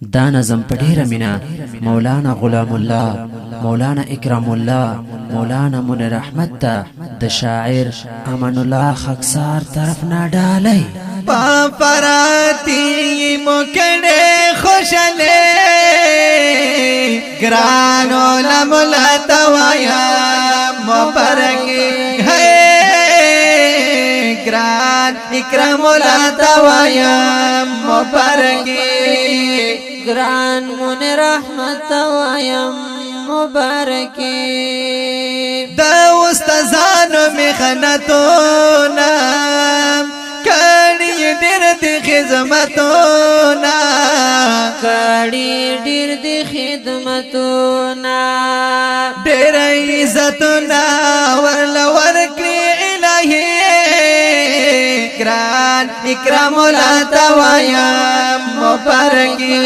دا نظم په ډیره مینا مولانا غلام الله، مولانا اکرام الله، مولانا منیر احمد ته د شاعر امان الله خاکسار طرف نه ډالۍ پاپراتی مکڑے خوشلے گران علم لتوایا مبارکی ہے گران اکرام لتوایا مبارکی گران منیر احمد توایم مبارکی دا استازانو مخنتونا کڑی دیر دی خدمتونا کڑی ډیر دی خدمتونا دیر عزتونا ورل ورکلی الہی گران اکرام لتوایا مبارکی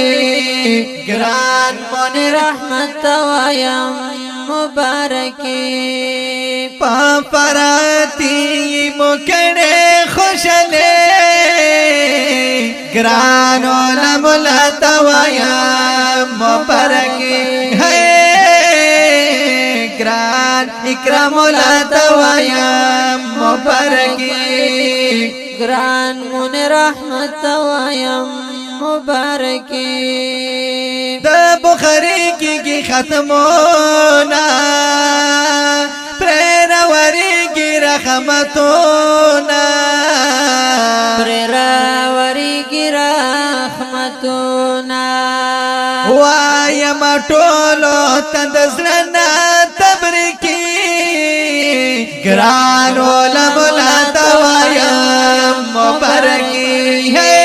گران منیر احمد توایم مبارکی پاپراتی مکڑے خوشلے گران علم لتوایا مبارکی ہے گران اکرام لتوایا مبارکی گران منیر احمد توایم مبارکی دا بخاری کی ختمونا پریروری کی رحمتونا پریروری کی رحمتونا وایم ټولو تندزرنا تبرکی گران علم لتوایا مبارکی ہے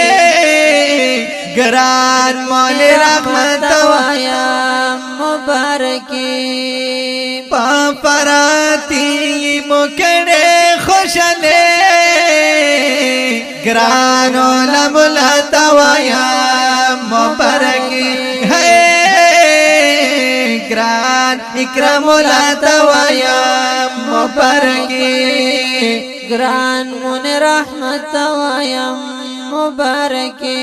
گران منیر احمد توایا مبارکی پاپراتی مکڑے خوشلے گران علم لتوایا مبارکی ہے گران اکرام لتوایا مبارکی گران منیر احمد توایم مبارکی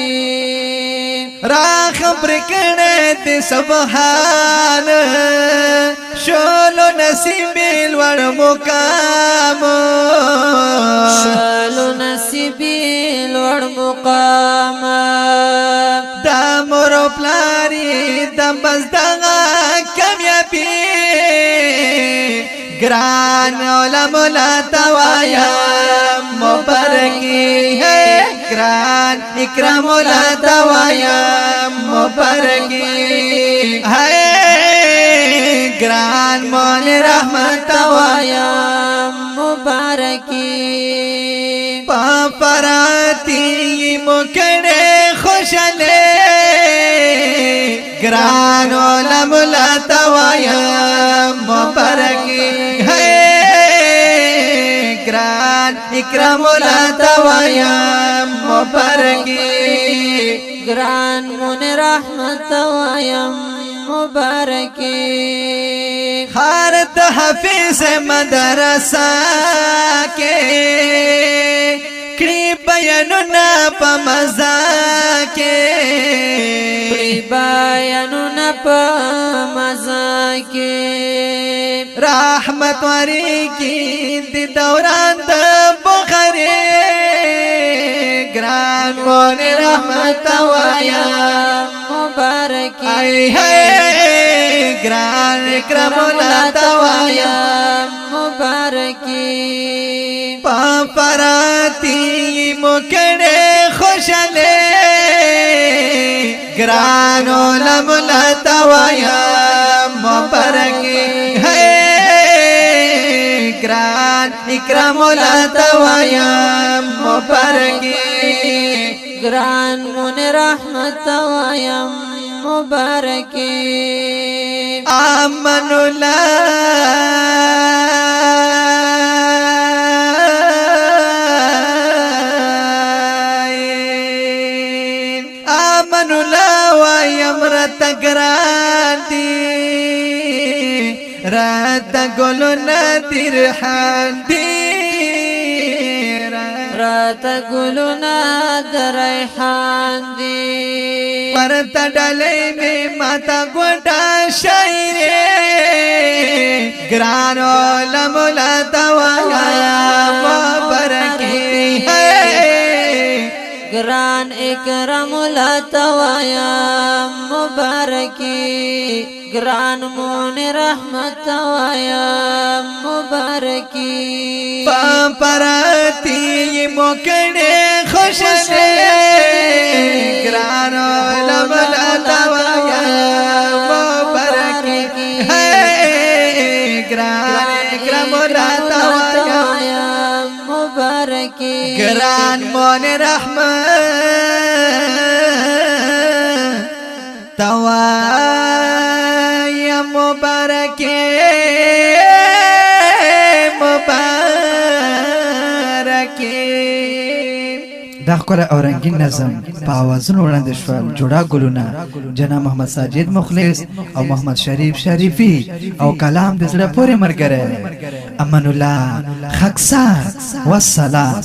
راخ برکنے تی سبحان شولو نصیبی الوڑ مقام شالو نصیبی لوړ مقام دا مرو پلاری دا بزدغا کامیابی گران علم لتوایا مبارکی ہے گران اکرام لتوایا مبارکی ہے گران منیر احمد توایا مبارکی پاپراتی مکڑے خوشلے گران علم لتوایا مبارکی ہے گران اکرام لتوایا مبارکی گران منیر احمد توایم مبارکی خارت حفیظ مدرسہ کے کڑی بیانونا پا مزا کے بیانونا پا مزا کے رحمت واری کی دی دوران دا بخاری گران منیر احمد توایا مبارکی آئی ہے گران اکرام لتوایا مبارکی پاپراتی مکڑے خوشلے گران علم لتوایا مبارکی ہے گران اکرام لتوایا مبارکی گران منیر احمد توایم مبارکی آمن الله وایم رت گران دی رت گلو ندیر حان دی تا ګلونه د ریحان دي ورته ډلې مې ماته ګوډه شاعرې ګران علماء ته وایم مبارکي ګران اکرام الله ته وایم مبارکي ګران مون رحمت ته وایم مبارکي پرتی موکړې خوشاله ګران علماء ته وایم مبارکي ګران اکرام الله ته وایم مبارکي ګران مون رحمت ته وایم مبارکي دا ښکلی او رنګین نظم په اوازونو وړاندې شول جوړا ګلونه جناب محمد ساجد مخلص او محمد شریف شریفي او کلام د زړه پورې ملګری امان الله خاکسار والسلام.